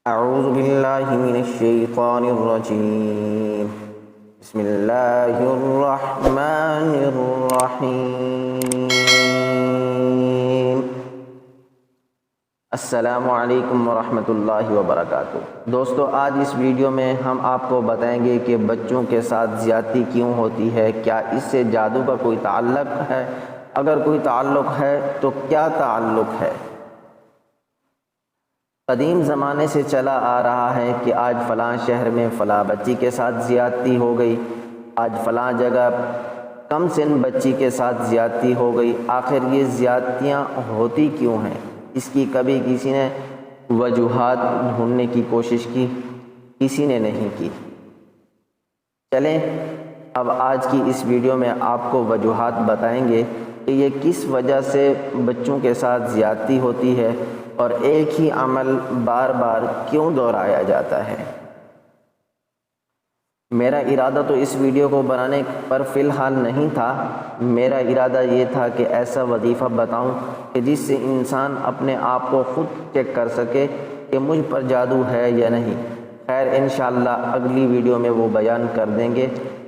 اعوذ باللہ من الشیطان الرجیم بسم اللہ الرحمن الرحیم۔ السلام علیکم ورحمۃ اللہ وبرکاتہ۔ دوستو، آج اس ویڈیو میں ہم آپ کو بتائیں گے کہ بچوں کے ساتھ زیادتی کیوں ہوتی ہے، کیا اس سے جادو کا کوئی تعلق ہے، اگر کوئی تعلق ہے تو کیا تعلق ہے۔ قدیم زمانے سے چلا آ رہا ہے کہ آج فلاں شہر میں فلاں بچی کے ساتھ زیادتی ہو گئی، آج فلاں جگہ کم سن بچی کے ساتھ زیادتی ہو گئی۔ آخر یہ زیادتیاں ہوتی کیوں ہیں؟ اس کی کبھی کسی نے وجوہات ڈھونڈنے کی کوشش کی؟ کسی نے نہیں کی۔ چلیں اب آج کی اس ویڈیو میں آپ کو وجوہات بتائیں گے کہ یہ کس وجہ سے بچوں کے ساتھ زیادتی ہوتی ہے اور ایک ہی عمل بار بار کیوں دہرایا جاتا ہے۔ میرا ارادہ تو اس ویڈیو کو بنانے پر فی الحال نہیں تھا، میرا ارادہ یہ تھا کہ ایسا وظیفہ بتاؤں کہ جس سے انسان اپنے آپ کو خود چیک کر سکے کہ مجھ پر جادو ہے یا نہیں۔ خیر انشاءاللہ اگلی ویڈیو میں وہ بیان کر دیں گے،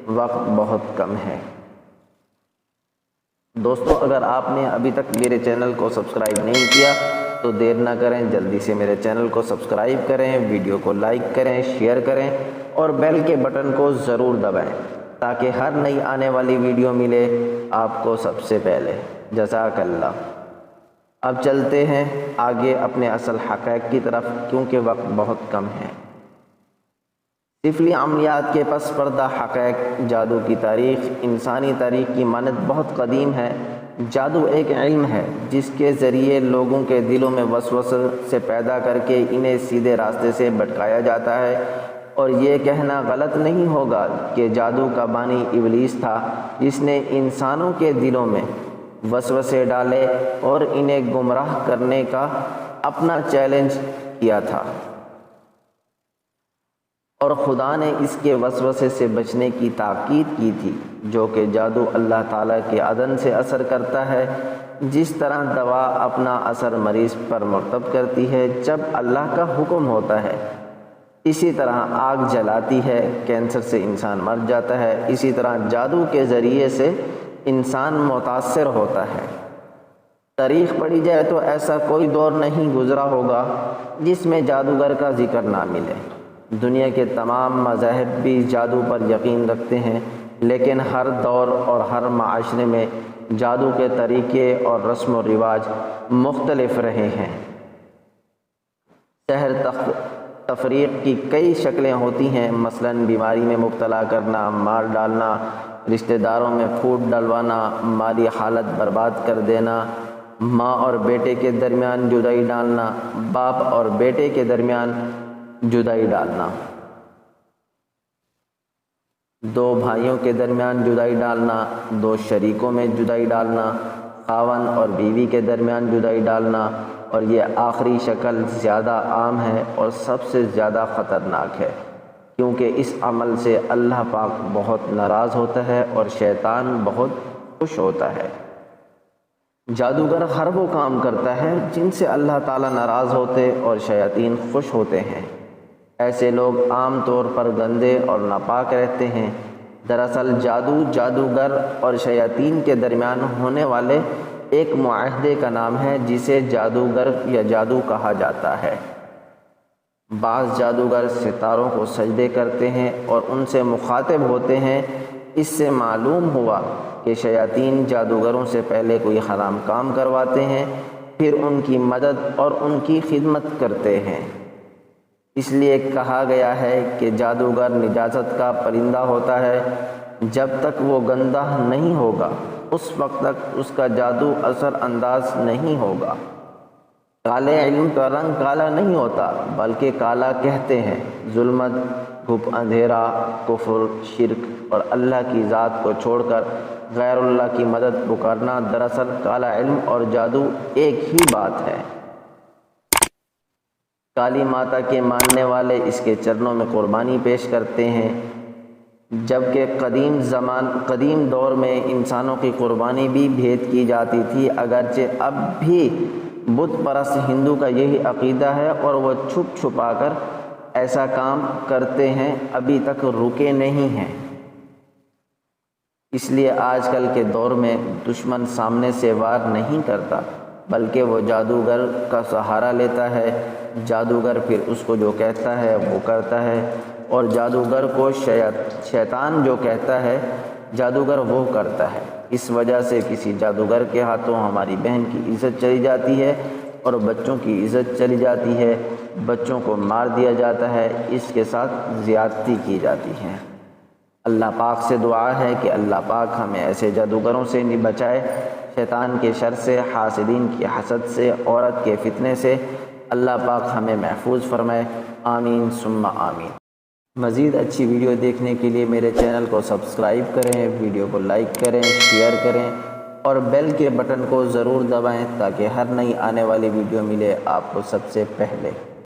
وقت بہت کم ہے۔ دوستو، اگر آپ نے ابھی تک میرے چینل کو سبسکرائب نہیں کیا تو دیر نہ کریں، جلدی سے میرے چینل کو سبسکرائب کریں، ویڈیو کو لائک کریں، شیئر کریں اور بیل کے بٹن کو ضرور دبائیں تاکہ ہر نئی آنے والی ویڈیو ملے آپ کو سب سے پہلے۔ جزاک اللہ۔ اب چلتے ہیں آگے اپنے اصل حقائق کی طرف، کیونکہ وقت بہت کم ہے۔ طفلی عملیات کے پس پردہ حقائق۔ جادو کی تاریخ انسانی تاریخ کی مانند بہت قدیم ہے۔ جادو ایک علم ہے جس کے ذریعے لوگوں کے دلوں میں وسوسے سے پیدا کر کے انہیں سیدھے راستے سے بھٹکایا جاتا ہے، اور یہ کہنا غلط نہیں ہوگا کہ جادو کا بانی ابلیس تھا جس نے انسانوں کے دلوں میں وسوسے ڈالے اور انہیں گمراہ کرنے کا اپنا چیلنج کیا تھا، اور خدا نے اس کے وسوسے سے بچنے کی تاکید کی تھی، جو کہ جادو اللہ تعالیٰ کے اذن سے اثر کرتا ہے۔ جس طرح دوا اپنا اثر مریض پر مرتب کرتی ہے جب اللہ کا حکم ہوتا ہے، اسی طرح آگ جلاتی ہے، کینسر سے انسان مر جاتا ہے، اسی طرح جادو کے ذریعے سے انسان متاثر ہوتا ہے۔ تاریخ پڑھی جائے تو ایسا کوئی دور نہیں گزرا ہوگا جس میں جادوگر کا ذکر نہ ملے۔ دنیا کے تمام مذاہب بھی جادو پر یقین رکھتے ہیں، لیکن ہر دور اور ہر معاشرے میں جادو کے طریقے اور رسم و رواج مختلف رہے ہیں۔ سحر تفریق کی کئی شکلیں ہوتی ہیں، مثلاً بیماری میں مبتلا کرنا، مار ڈالنا، رشتہ داروں میں پھوٹ ڈلوانا، مالی حالت برباد کر دینا، ماں اور بیٹے کے درمیان جدائی ڈالنا، باپ اور بیٹے کے درمیان جدائی ڈالنا، دو بھائیوں کے درمیان جدائی ڈالنا، دو شریکوں میں جدائی ڈالنا، خاوند اور بیوی کے درمیان جدائی ڈالنا، اور یہ آخری شکل زیادہ عام ہے اور سب سے زیادہ خطرناک ہے، کیونکہ اس عمل سے اللہ پاک بہت ناراض ہوتا ہے اور شیطان بہت خوش ہوتا ہے۔ جادوگر ہر وہ کام کرتا ہے جن سے اللہ تعالیٰ ناراض ہوتے اور شیاطین خوش ہوتے ہیں۔ ایسے لوگ عام طور پر گندے اور ناپاک رہتے ہیں۔ دراصل جادو جادوگر اور شیاطین کے درمیان ہونے والے ایک معاہدے کا نام ہے جسے جادوگر یا جادو کہا جاتا ہے۔ بعض جادوگر ستاروں کو سجدے کرتے ہیں اور ان سے مخاطب ہوتے ہیں۔ اس سے معلوم ہوا کہ شیاطین جادوگروں سے پہلے کوئی حرام کام کرواتے ہیں، پھر ان کی مدد اور ان کی خدمت کرتے ہیں۔ اس لیے کہا گیا ہے کہ جادوگر نجاست کا پرندہ ہوتا ہے، جب تک وہ گندہ نہیں ہوگا اس وقت تک اس کا جادو اثر انداز نہیں ہوگا۔ کالے علم کا رنگ کالا نہیں ہوتا بلکہ کالا کہتے ہیں۔ ظلمت، گھپ اندھیرا، کفر، شرک اور اللہ کی ذات کو چھوڑ کر غیر اللہ کی مدد پکارنا، دراصل کالا علم اور جادو ایک ہی بات ہے۔ کالی ماتا کے ماننے والے اس کے چرنوں میں قربانی پیش کرتے ہیں، جبکہ قدیم دور میں انسانوں کی قربانی بھی بھیٹ کی جاتی تھی، اگرچہ اب بھی بت پرست ہندو کا یہی عقیدہ ہے اور وہ چھپ چھپا کر ایسا کام کرتے ہیں، ابھی تک رکے نہیں ہیں۔ اس لیے آج کل کے دور میں دشمن سامنے سے وار نہیں کرتا، بلکہ وہ جادوگر کا سہارا لیتا ہے۔ جادوگر پھر اس کو جو کہتا ہے وہ کرتا ہے، اور جادوگر کو شیطان جو کہتا ہے جادوگر وہ کرتا ہے۔ اس وجہ سے کسی جادوگر کے ہاتھوں ہماری بہن کی عزت چلی جاتی ہے اور بچوں کی عزت چلی جاتی ہے، بچوں کو مار دیا جاتا ہے، اس کے ساتھ زیادتی کی جاتی ہے۔ اللہ پاک سے دعا ہے کہ اللہ پاک ہمیں ایسے جادوگروں سے بچائے، شیطان کے شر سے، حاسدین کی حسد سے، عورت کے فتنے سے اللہ پاک ہمیں محفوظ فرمائے، آمین ثم آمین۔ مزید اچھی ویڈیو دیکھنے کے لیے میرے چینل کو سبسکرائب کریں، ویڈیو کو لائک کریں، شیئر کریں اور بیل کے بٹن کو ضرور دبائیں تاکہ ہر نئی آنے والی ویڈیو ملے آپ کو سب سے پہلے۔